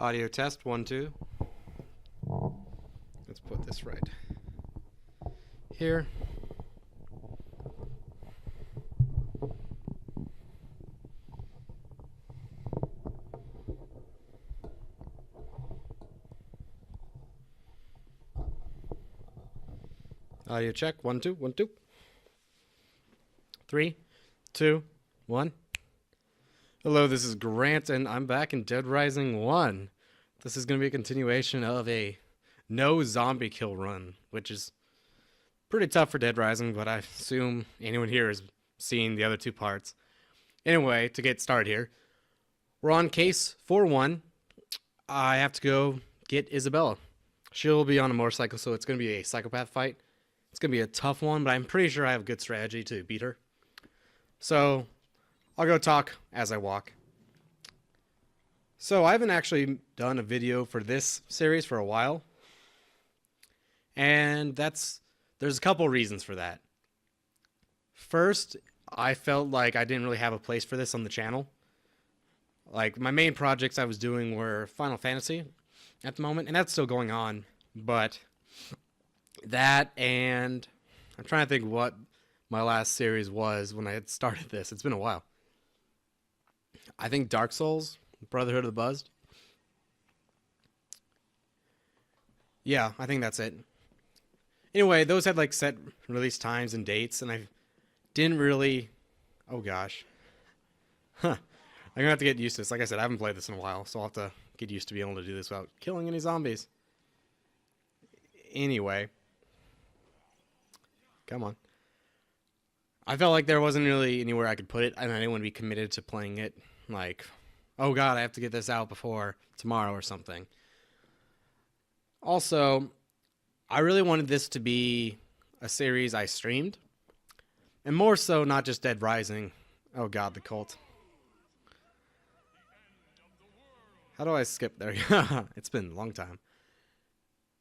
Audio test, 1, 2. Let's put this right here. Audio check, 1, 2, 1, 2. 3, 2, 1. Hello, this is Grant, and I'm back in Dead Rising 1. This is going to be a continuation of a no zombie kill run, which is pretty tough for Dead Rising, but I assume anyone here has seen the other two parts. Anyway, to get started here, we're on case 4-1. I have to go get Isabella. She'll be on a motorcycle, so it's going to be a psychopath fight. It's going to be a tough one, but I'm pretty sure I have a good strategy to beat her. So I'll go talk as I walk. So I haven't actually done a video for this series for a while. And there's a couple reasons for that. First, I felt like I didn't really have a place for this on the channel. Like, my main projects I was doing were Final Fantasy at the moment, and that's still going on. But that, and I'm trying to think what my last series was when I had started this. It's been a while. I think Dark Souls, Brotherhood of the Buzzed. Yeah, I think that's it. Anyway, those had like set release times and dates, and I didn't really... Oh gosh. Huh. I'm gonna have to get used to this. Like I said, I haven't played this in a while, so I'll have to get used to being able to do this without killing any zombies. Anyway. Come on. I felt like there wasn't really anywhere I could put it, and I didn't want to be committed to playing it. Like, oh god, I have to get this out before tomorrow or something. Also, I really wanted this to be a series I streamed. And more so, not just Dead Rising. Oh god, the cult. How do I skip there? It's been a long time.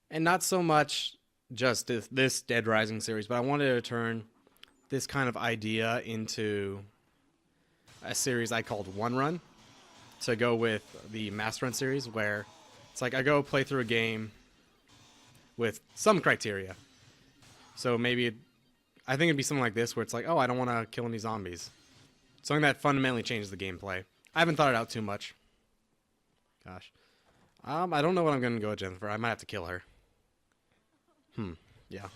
And not so much just this Dead Rising series, but I wanted to turn this kind of idea into a series I called One Run, to go with the Master Run series, where it's like I go play through a game with some criteria. So maybe I think it'd be something like this, where it's like, oh, I don't want to kill any zombies. Something that fundamentally changes the gameplay. I haven't thought it out too much. Gosh. I don't know what I'm going to go with Jennifer. I might have to kill her. Yeah.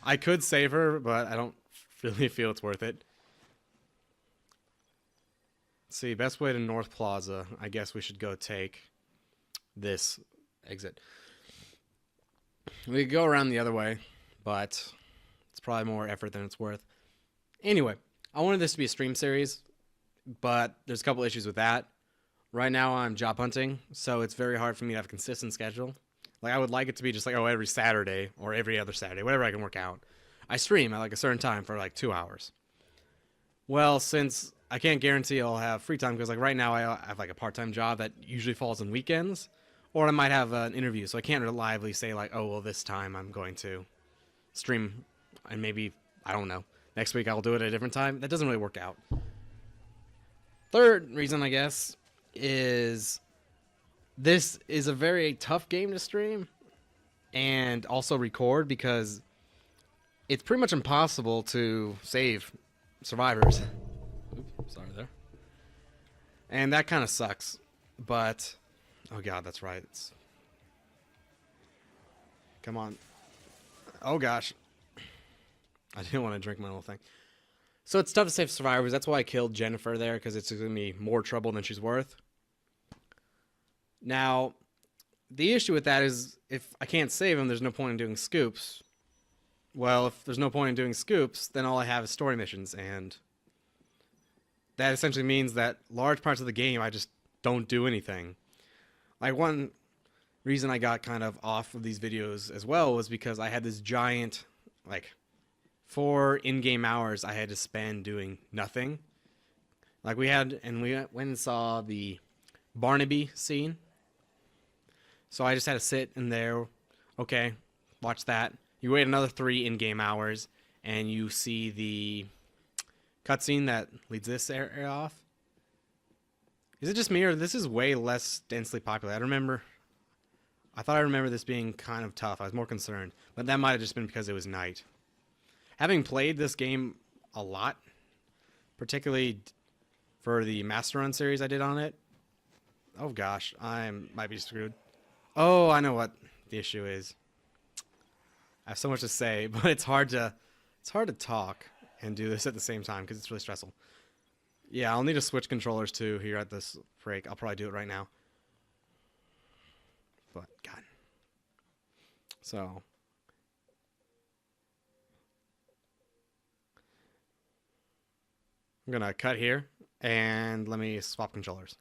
I could save her, but I don't really feel it's worth it. Let's see, best way to North Plaza. I guess we should go take this exit. We could go around the other way, but it's probably more effort than it's worth. Anyway, I wanted this to be a stream series, but there's a couple issues with that. Right now I'm job hunting, so it's very hard for me to have a consistent schedule. Like, I would like it to be just like, oh, every Saturday or every other Saturday, whatever I can work out. I stream at like a certain time for like 2 hours. Well, since I can't guarantee I'll have free time, because like right now I have like a part-time job that usually falls on weekends, or I might have an interview, so I can't reliably say like, oh, well, this time I'm going to stream, and maybe, I don't know, next week I'll do it at a different time. That doesn't really work out. Third reason, I guess, is this is a very tough game to stream and also record, because it's pretty much impossible to save survivors. Oops, sorry there. And that kind of sucks. But, oh god, that's right. Come on. Oh gosh. I didn't want to drink my little thing. So it's tough to save survivors. That's why I killed Jennifer there, because it's going to be more trouble than she's worth. Now, the issue with that is, if I can't save them, there's no point in doing scoops. Well, if there's no point in doing scoops, then all I have is story missions, and that essentially means that large parts of the game I just don't do anything. Like, one reason I got kind of off of these videos as well was because I had this giant, like, 4 in-game hours I had to spend doing nothing. Like, we went and saw the Barnaby scene. So I just had to sit in there, okay, watch that. You wait another 3 in-game hours, and you see the cutscene that leads this area off. Is it just me or this is way less densely populated? I thought I remember this being kind of tough. I was more concerned, but that might have just been because it was night. Having played this game a lot, particularly for the Master Run series I did on it. Oh gosh, I might be screwed. Oh, I know what the issue is. I have so much to say, but it's hard to talk and do this at the same time because it's really stressful. Yeah, I'll need to switch controllers too here at this break. I'll probably do it right now. But God, so I'm gonna cut here and let me swap controllers.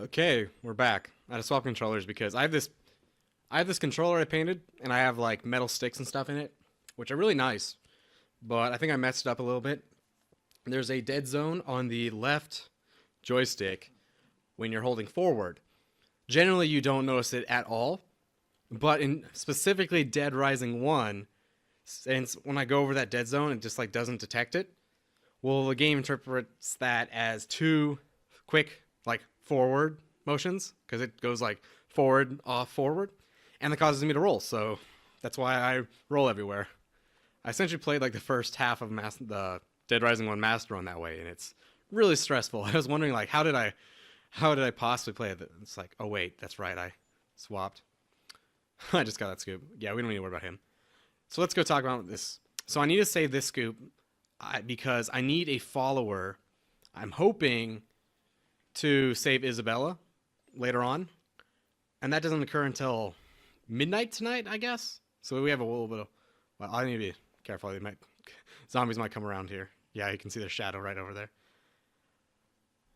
Okay, we're back. I had to swap controllers because I have this controller I painted and I have like metal sticks and stuff in it, which are really nice. But I think I messed it up a little bit. There's a dead zone on the left joystick when you're holding forward. Generally you don't notice it at all, but in specifically Dead Rising 1, since when I go over that dead zone it just like doesn't detect it. Well, the game interprets that as two quick like forward motions because it goes like forward, off, forward, and that causes me to roll. So that's why I roll everywhere. I essentially played like the first half of the Dead Rising 1 Master Run that way, and it's really stressful. I was wondering like how did I possibly play it? It's like, oh wait, that's right, I swapped. I just got that scoop. Yeah, we don't need to worry about him. So let's go talk about this. So I need to save this scoop because I need a follower. I'm hoping to save Isabella later on, and that doesn't occur until midnight tonight, I guess. So we have a little bit of. Well, I need to be careful. Zombies might come around here. Yeah, you can see their shadow right over there.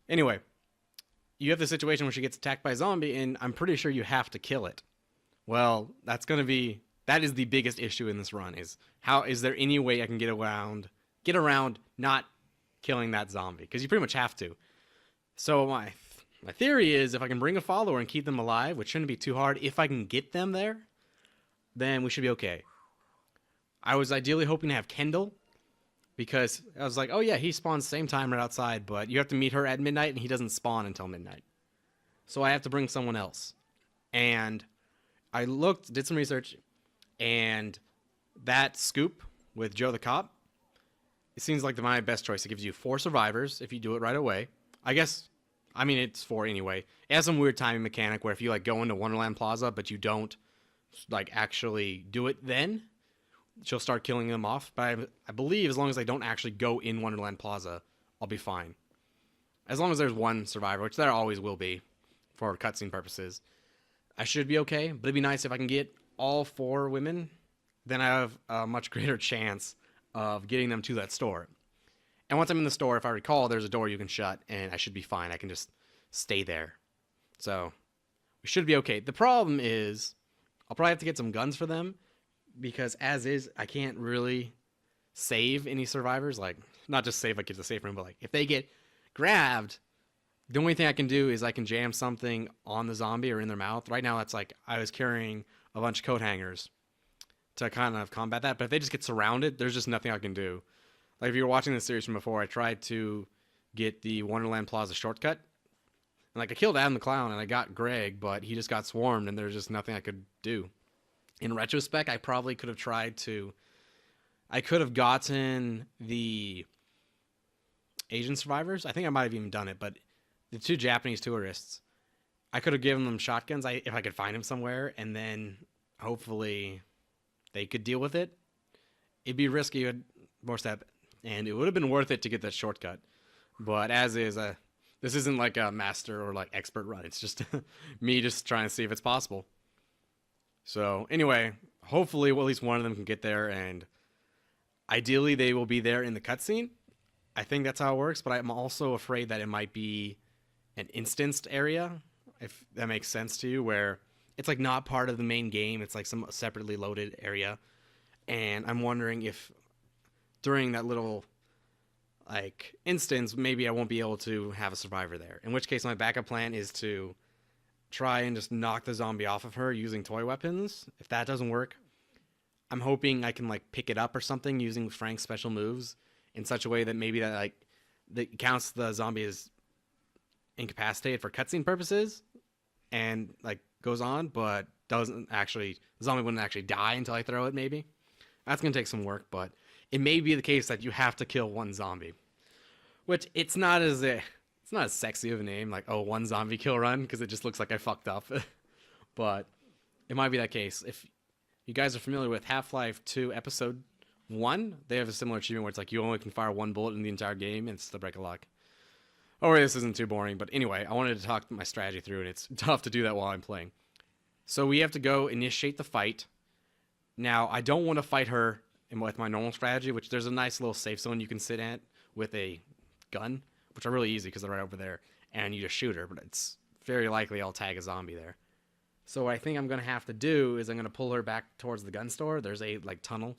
Anyway, you have the situation where she gets attacked by a zombie, and I'm pretty sure you have to kill it. Well, that is the biggest issue in this run. Is there any way I can get around not killing that zombie? Because you pretty much have to. So my theory is if I can bring a follower and keep them alive, which shouldn't be too hard, if I can get them there, then we should be okay. I was ideally hoping to have Kendall because I was like, oh yeah, he spawns same time right outside, but you have to meet her at midnight and he doesn't spawn until midnight. So I have to bring someone else. And I did some research, and that scoop with Joe the Cop, it seems like my best choice. It gives you 4 survivors if you do it right away. It's 4 anyway. It has some weird timing mechanic where if you like go into Wonderland Plaza but you don't like actually do it then, she'll start killing them off. But I believe as long as I don't actually go in Wonderland Plaza, I'll be fine. As long as there's one survivor, which there always will be for cutscene purposes, I should be okay. But it'd be nice if I can get all 4 women, then I have a much greater chance of getting them to that store. And once I'm in the store, if I recall, there's a door you can shut, and I should be fine. I can just stay there. So we should be okay. The problem is I'll probably have to get some guns for them because as is, I can't really save any survivors. Like, not just save like it's a safe room, but like if they get grabbed, the only thing I can do is I can jam something on the zombie or in their mouth. Right now, that's like I was carrying a bunch of coat hangers to kind of combat that. But if they just get surrounded, there's just nothing I can do. Like if you were watching this series from before, I tried to get the Wonderland Plaza shortcut. And like I killed Adam the Clown and I got Greg, but he just got swarmed and there's just nothing I could do. In retrospect, I probably could have tried to. I could have gotten the Asian survivors. I think I might have even done it, but the two Japanese tourists, I could have given them shotguns if I could find them somewhere, and then hopefully they could deal with it. It'd be risky, more step, and it would have been worth it to get that shortcut. But as is, this isn't like a master or like expert run. It's just me just trying to see if it's possible. So anyway, hopefully at least one of them can get there, and ideally they will be there in the cutscene. I think that's how it works, but I'm also afraid that it might be an instanced area, if that makes sense to you, where it's like not part of the main game. It's like some separately loaded area. And I'm wondering if during that little like instance, maybe I won't be able to have a survivor there. In which case my backup plan is to try and just knock the zombie off of her using toy weapons. If that doesn't work, I'm hoping I can like pick it up or something using Frank's special moves in such a way that maybe that counts the zombie as incapacitated for cutscene purposes and like goes on, but doesn't actually, the zombie wouldn't actually die until I throw it. Maybe that's gonna take some work, but it may be the case that you have to kill one zombie, which it's not as sexy of a name, like, oh, one zombie kill run, because it just looks like I fucked up. But it might be that case. If you guys are familiar with Half-Life 2 Episode 1, they have a similar achievement where it's like you only can fire one bullet in the entire game, and it's the break of luck. Oh, this isn't too boring, but anyway, I wanted to talk my strategy through, and it's tough to do that while I'm playing. So we have to go initiate the fight. Now, I don't want to fight her with my normal strategy, which there's a nice little safe zone you can sit at with a gun, which are really easy because they're right over there, and you just shoot her, but it's very likely I'll tag a zombie there. So what I think I'm going to have to do is I'm going to pull her back towards the gun store. There's a like tunnel.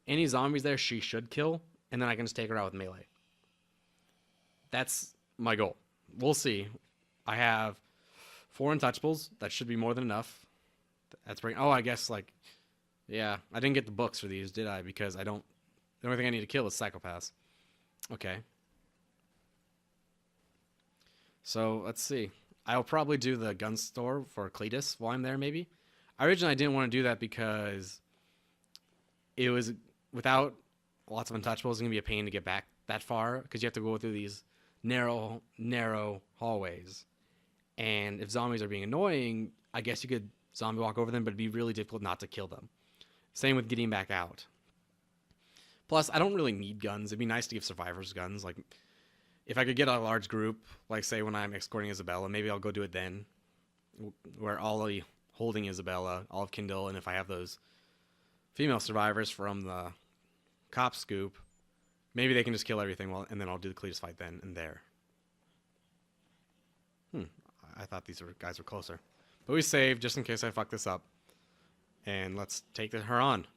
Any zombies there she should kill, and then I can just take her out with melee. That's my goal. We'll see. I have 4 untouchables. That should be more than enough. That's bring. Oh, I guess like, yeah, I didn't get the books for these, did I? Because I don't. The only thing I need to kill is psychopaths. Okay. So let's see. I'll probably do the gun store for Cletus while I'm there. Maybe. Originally, I didn't want to do that because it was without lots of untouchables. It's gonna be a pain to get back that far because you have to go through these narrow hallways. And if zombies are being annoying, I guess you could zombie walk over them, but it'd be really difficult not to kill them. Same with getting back out. Plus, I don't really need guns. It'd be nice to give survivors guns. Like, if I could get a large group, like say when I'm escorting Isabella, maybe I'll go do it then, where Ollie holding Isabella, I'll have Kindle, and if I have those female survivors from the cop scoop, maybe they can just kill everything, and then I'll do the Cletus fight then and there. I thought these guys were closer. But we saved just in case I fuck this up. And let's take her on.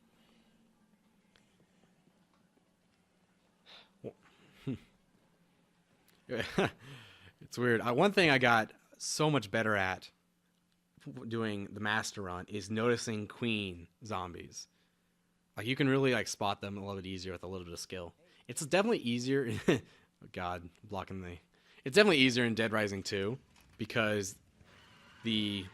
It's weird. One thing I got so much better at doing the master run is noticing queen zombies. Like you can really like spot them a little bit easier with a little bit of skill. It's definitely easier. Oh God, blocking the. It's definitely easier in Dead Rising 2 because the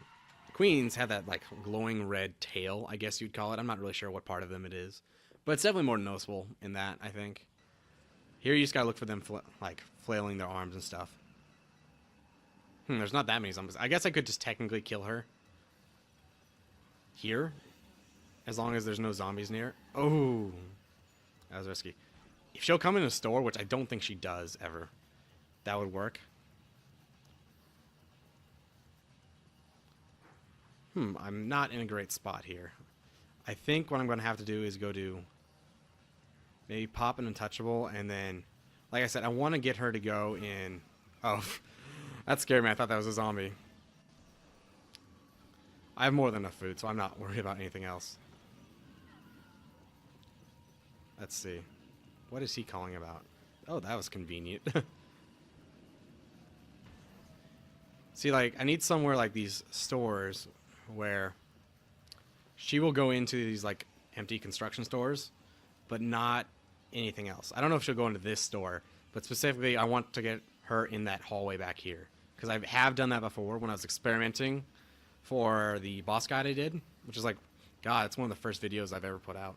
queens have that like glowing red tail, I guess you'd call it. I'm not really sure what part of them it is, but it's definitely more noticeable in that, I think. Here you just gotta look for them like flailing their arms and stuff. There's not that many zombies. I guess I could just technically kill her here, as long as there's no zombies near. Oh, that was risky. If she'll come in a store, which I don't think she does ever, that would work. I'm not in a great spot here. I think what I'm going to have to do is go to maybe pop an untouchable, and then, like I said, I want to get her to go in. Oh, that scared me. I thought that was a zombie. I have more than enough food, so I'm not worried about anything else. Let's see. What is he calling about? Oh, that was convenient. See, like, I need somewhere like these stores where she will go into these like empty construction stores, but not anything else. I don't know if she'll go into this store, but specifically I want to get her in that hallway back here. Because I have done that before when I was experimenting for the boss guide I did, which is like, God, it's one of the first videos I've ever put out.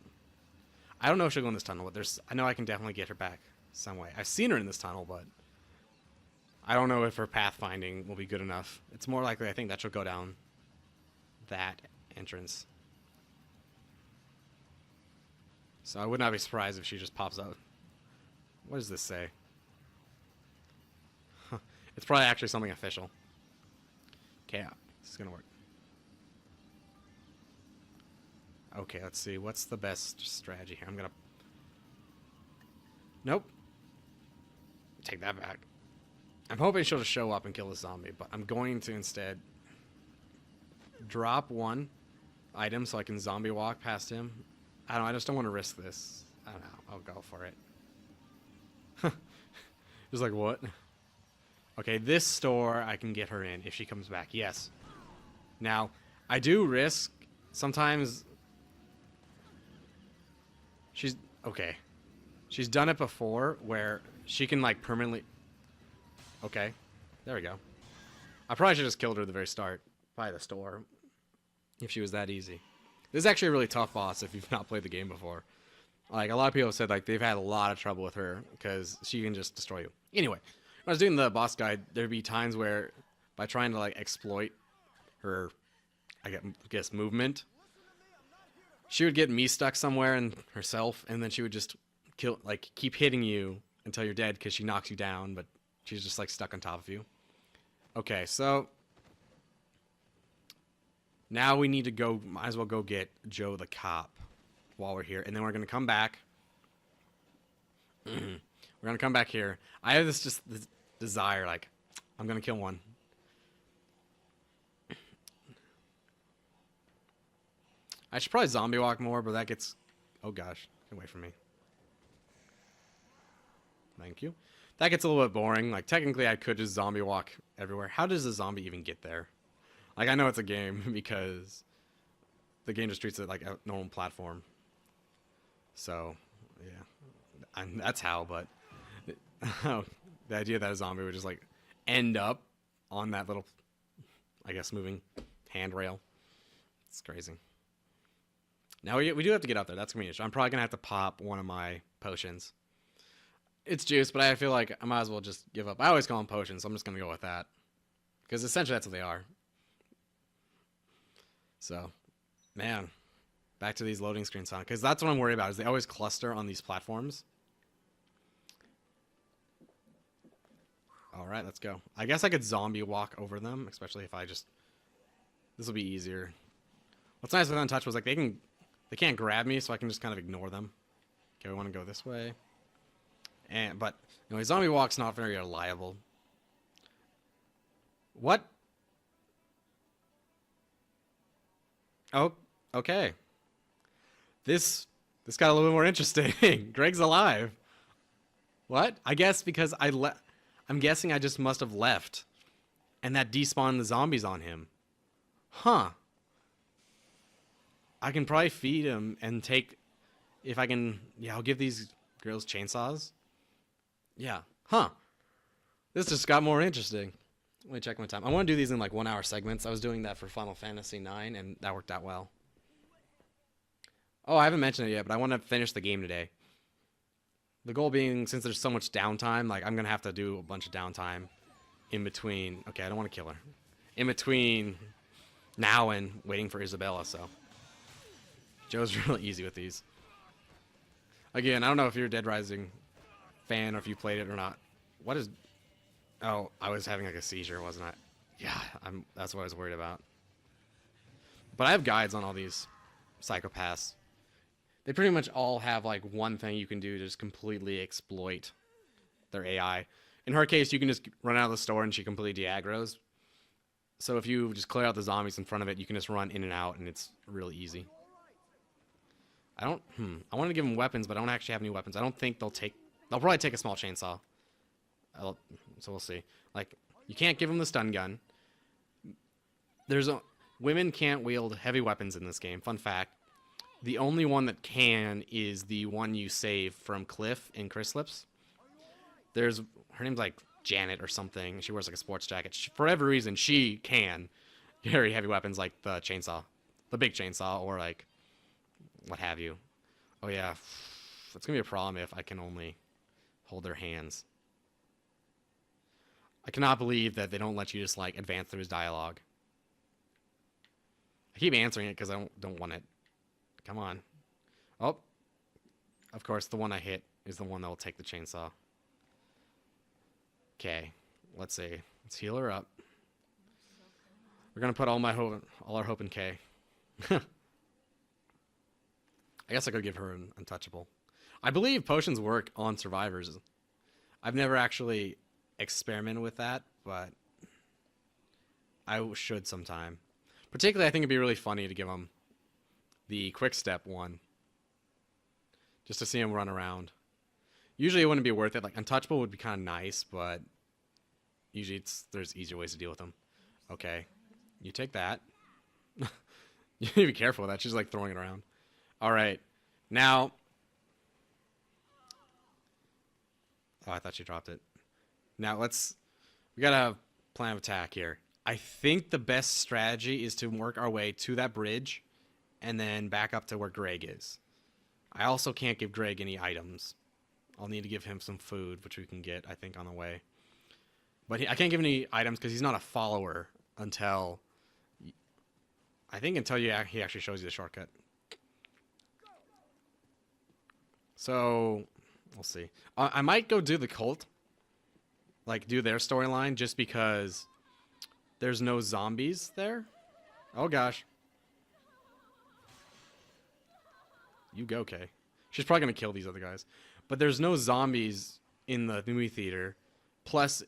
I don't know if she'll go in this tunnel, but I know I can definitely get her back some way. I've seen her in this tunnel, but I don't know if her pathfinding will be good enough. It's more likely, I think, that she'll go down that entrance. So I would not be surprised if she just pops out. What does this say? It's probably actually something official. Okay, this is gonna work. Okay, let's see. What's the best strategy here? I'm gonna... Nope. Take that back. I'm hoping she'll just show up and kill the zombie, but I'm going to instead drop one item so I can zombie walk past him. I don't know, I just don't want to risk this. I don't know. I'll go for it. Just like, what? Okay, this store I can get her in if she comes back. Yes. Now, I do risk sometimes... She's... Okay. She's done it before where she can, like, permanently... Okay. There we go. I probably should have just killed her at the very start by the store if she was that easy. This is actually a really tough boss if you've not played the game before. Like, a lot of people have said, like, they've had a lot of trouble with her because she can just destroy you. Anyway, when I was doing the boss guide, there'd be times where by trying to, like, exploit her, I guess, movement, she would get me stuck somewhere and herself, and then she would just kill, like, keep hitting you until you're dead because she knocks you down, but she's just, like, stuck on top of you. Okay, so now we need to go, might as well go get Joe the cop while we're here, and then we're going to come back. We're going to come back here. I have this desire, like, I'm going to kill one. I should probably zombie walk more, but that gets... Oh, gosh. Get away from me. Thank you. That gets a little bit boring. Like, technically, I could just zombie walk everywhere. How does a zombie even get there? Like, I know it's a game because the game just treats it like a normal platform. So, yeah. That's how, but... the idea that a zombie would just, like, end up on that little, I guess, moving handrail. It's crazy. Now, we do have to get up there. That's going to be an issue. I'm probably going to have to pop one of my potions. It's juice, but I feel like I might as well just give up. I always call them potions, so I'm just going to go with that. Because essentially that's what they are. So, man. Back to these loading screens, huh? Because that's what I'm worried about, is they always cluster on these platforms. Alright, let's go. I guess I could zombie walk over them, especially if I just... This will be easier. What's nice with Untouched was, like, they can't grab me, so I can just kind of ignore them. Okay, we want to go this way. But, anyway, zombie walk's not very reliable. What? Oh, okay. This got a little bit more interesting. Greg's alive. What? I guess because I'm guessing I just must have left. And that despawned the zombies on him. Huh. I can probably feed him and take... If I can... Yeah, I'll give these girls chainsaws. Yeah. Huh. This just got more interesting. Let me check my time. I want to do these in like 1 hour segments. I was doing that for Final Fantasy IX, and that worked out well. Oh, I haven't mentioned it yet, but I want to finish the game today. The goal being, since there's so much downtime, like I'm going to have to do a bunch of downtime in between. Okay, I don't want to kill her. In between now and waiting for Isabella, so. Joe's really easy with these. Again, I don't know if you're a Dead Rising fan or if you played it or not. What is... Oh, I was having like a seizure, wasn't I? Yeah, that's what I was worried about. But I have guides on all these psychopaths. They pretty much all have like one thing you can do to just completely exploit their AI. In her case, you can just run out of the store and she completely de-aggroes. So if you just clear out the zombies in front of it, you can just run in and out and it's really easy. I want to give them weapons, but I don't actually have any weapons. I don't think they'll probably take a small chainsaw. So we'll see. Like, you can't give them the stun gun. Women can't wield heavy weapons in this game. Fun fact. The only one that can is the one you save from Cliff in Chryslips. There's her name's like Janet or something. She wears like a sports jacket. For every reason, she can carry heavy weapons like the chainsaw, the big chainsaw, or like what have you. Oh yeah, it's gonna be a problem if I can only hold their hands. I cannot believe that they don't let you just like advance through his dialogue. I keep answering it because I don't want it. Come on. Oh, of course the one I hit is the one that will take the chainsaw. Okay, let's see. Let's heal her up. We're gonna put all our hope in K. I guess I could give her an untouchable. I believe potions work on survivors. I've never actually experimented with that, but I should sometime. Particularly, I think it'd be really funny to give them the quick step one, just to see him run around. Usually, it wouldn't be worth it. Like untouchable would be kind of nice, but usually there's easier ways to deal with them. Okay, you take that. You need to be careful with that. She's like throwing it around. All right, now. Oh, I thought she dropped it. Now we gotta have plan of attack here. I think the best strategy is to work our way to that bridge and then back up to where Greg is. I also can't give Greg any items. I'll need to give him some food, which we can get, I think, on the way. But I can't give any items because he's not a follower until... I think until he actually shows you the shortcut. So, we'll see. I might go do the cult. Like, do their storyline just because there's no zombies there. Oh, gosh. You go, Kay. She's probably going to kill these other guys. But there's no zombies in the movie theater. Plus,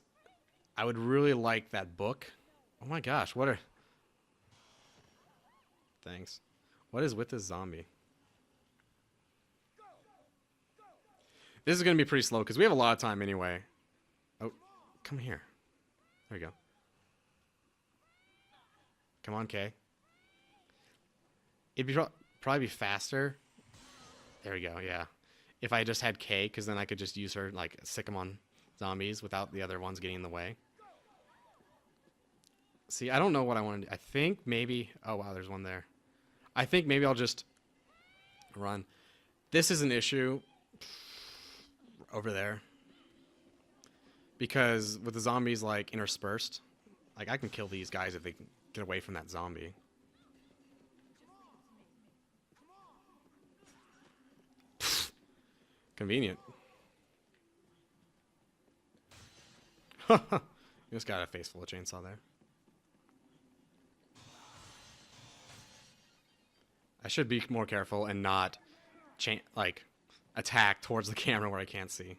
I would really like that book. Oh, my gosh. What are... Thanks. What is with this zombie? This is going to be pretty slow because we have a lot of time anyway. Oh, come here. There you go. Come on, Kay. It'd be probably be faster. There we go, yeah. If I just had Kay, because then I could just use her, like, sick them on zombies without the other ones getting in the way. See, I don't know what I want to do. I think maybe... Oh, wow, there's one there. I think maybe I'll just run. This is an issue over there. Because with the zombies, like, interspersed, like, I can kill these guys if they can get away from that zombie. Convenient. You just got a face full of chainsaw there. I should be more careful and not like attack towards the camera where I can't see.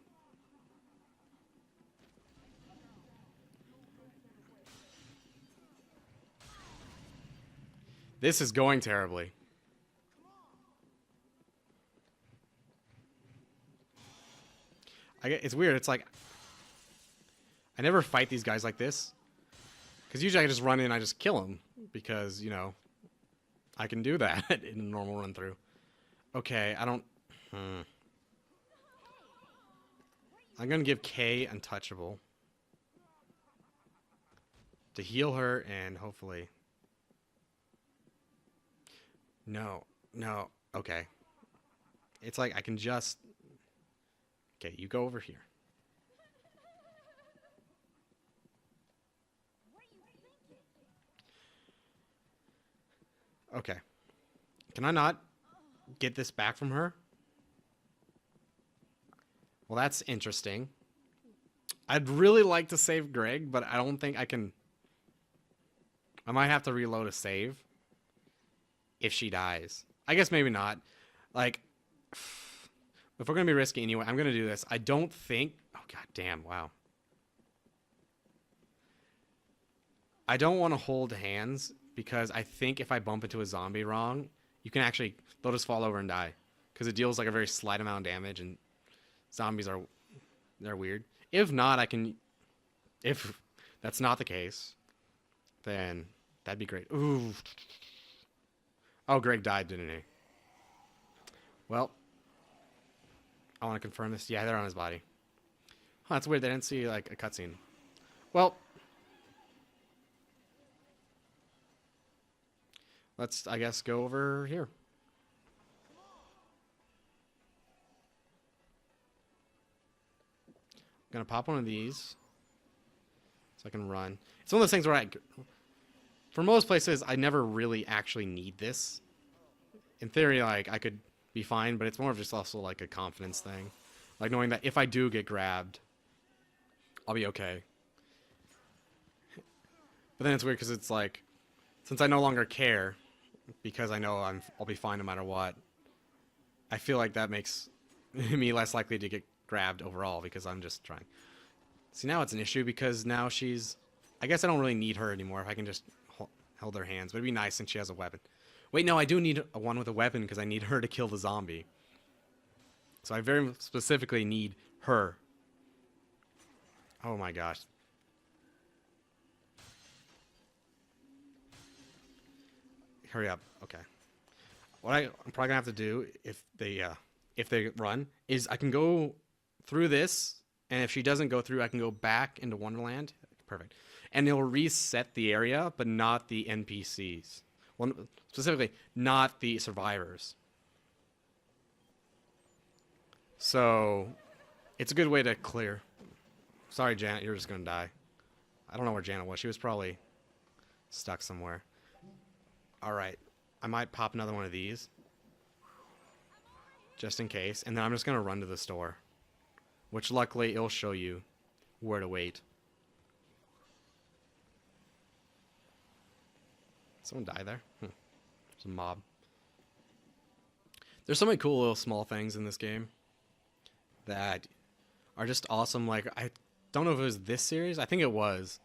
This is going terribly. It's weird. It's like I never fight these guys like this because usually I just run in and I just kill them because, you know, I can do that in a normal run through. Okay, I don't... I'm going to give Kay untouchable to heal her and hopefully... No. Okay. It's like I can just... Okay, you go over here. Okay. Can I not get this back from her? Well, that's interesting. I'd really like to save Greg, but I don't think I can... I might have to reload a save if she dies. I guess maybe not. Like... If we're going to be risky anyway, I'm going to do this. I don't think... Oh, god damn, wow. I don't want to hold hands because I think if I bump into a zombie wrong, you can actually... They'll just fall over and die. Because it deals like a very slight amount of damage and zombies are... They're weird. If not, I can... If that's not the case, then that'd be great. Ooh. Oh, Greg died, didn't he? Well, I want to confirm this. Yeah, they're on his body. Huh, that's weird. They didn't see, like, a cutscene. Well, let's, I guess, go over here. I'm going to pop one of these so I can run. It's one of those things where for most places, I never really actually need this. In theory, like, I could be fine, but it's more of just also, like, a confidence thing. Like, knowing that if I do get grabbed, I'll be okay. But then it's weird because it's like, since I no longer care, because I know I'll be fine no matter what, I feel like that makes me less likely to get grabbed overall because I'm just trying. See, now it's an issue because now she's... I guess I don't really need her anymore if I can just hold her hands. But it'd be nice since she has a weapon. Wait, no, I do need one with a weapon because I need her to kill the zombie. So I very specifically need her. Oh my gosh. Hurry up. Okay. What I'm probably gonna have to do if they run is I can go through this, and if she doesn't go through, I can go back into Wonderland. Perfect. And it'll reset the area, but not the NPCs. Well, specifically, not the survivors. So, it's a good way to clear. Sorry, Janet, you're just gonna die. I don't know where Janet was. She was probably stuck somewhere. Alright. I might pop another one of these. Just in case. And then I'm just gonna run to the store. Which luckily it'll show you where to wait. Someone die there? There's a mob. There's so many cool little small things in this game that are just awesome. Like, I don't know if it was this series. I think it was.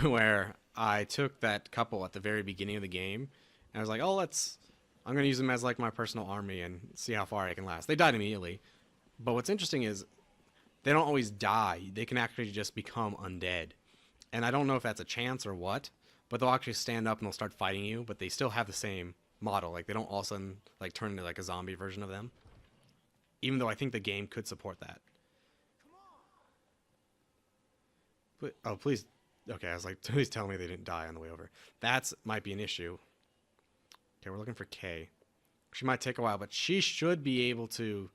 Where I took that couple at the very beginning of the game. And I was like, oh, I'm going to use them as like my personal army and see how far I can last. They died immediately. But what's interesting is they don't always die. They can actually just become undead. And I don't know if that's a chance or what. But they'll actually stand up and they'll start fighting you, but they still have the same model. Like, they don't all of a sudden, like, turn into, like, a zombie version of them. Even though I think the game could support that. Oh, please. Okay, I was like, please tell me they didn't die on the way over. That might be an issue. Okay, we're looking for Kay. She might take a while, but she should be able to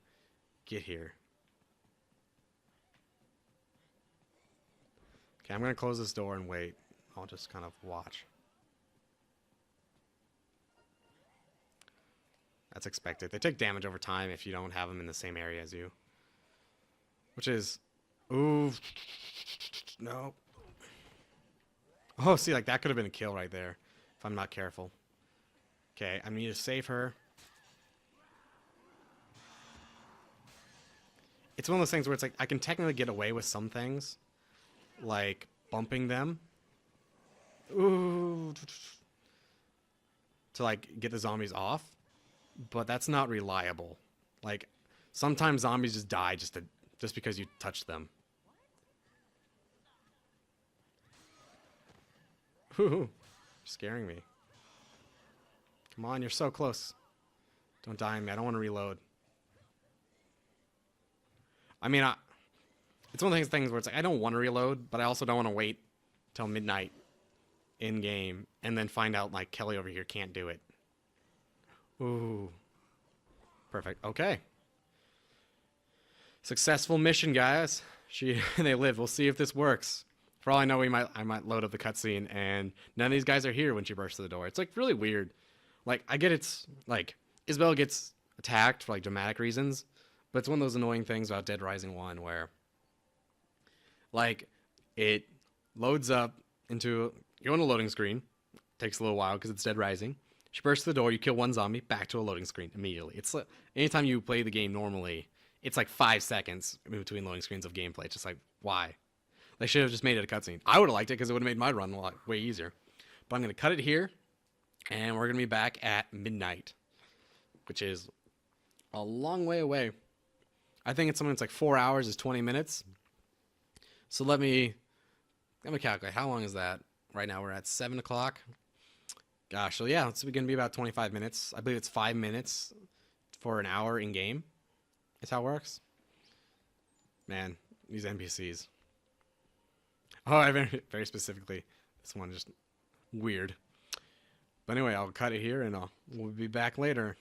get here. Okay, I'm going to close this door and wait. I'll just kind of watch. That's expected. They take damage over time if you don't have them in the same area as you. Which is... Ooh. No. Oh, see, like, that could have been a kill right there. If I'm not careful. Okay, I need to save her. It's one of those things where it's like, I can technically get away with some things. Like, bumping them. Ooh, to like get the zombies off, but that's not reliable. Like, sometimes zombies just die just because you touched them. Ooh, scaring me. Come on, you're so close. Don't die on me. I don't want to reload. I mean, it's one of those things where it's like I don't want to reload, but I also don't want to wait till midnight in game and then find out like Kelly over here can't do it. Ooh. Perfect. Okay. Successful mission, guys. They lived. We'll see if this works. For all I know, I might load up the cutscene and none of these guys are here when she bursts through the door. It's like really weird. Like, I get it's like Isabel gets attacked for like dramatic reasons, but it's one of those annoying things about Dead Rising 1 where like it loads up into you're on a loading screen. Takes a little while because it's Dead Rising. She bursts through the door. You kill one zombie. Back to a loading screen immediately. It's like, anytime you play the game normally, it's like 5 seconds in between loading screens of gameplay. It's just like, why? They should have just made it a cutscene. I would have liked it because it would have made my run a lot way easier. But I'm going to cut it here, and we're going to be back at midnight, which is a long way away. I think it's something that's like 4 hours is 20 minutes. So let me calculate. How long is that? Right now we're at 7 o'clock. Gosh, so yeah, it's going to be about 25 minutes. I believe it's 5 minutes for an hour in game. That's how it works. Man, these NPCs. Oh, I very specifically. This one just weird. But anyway, I'll cut it here and we'll be back later.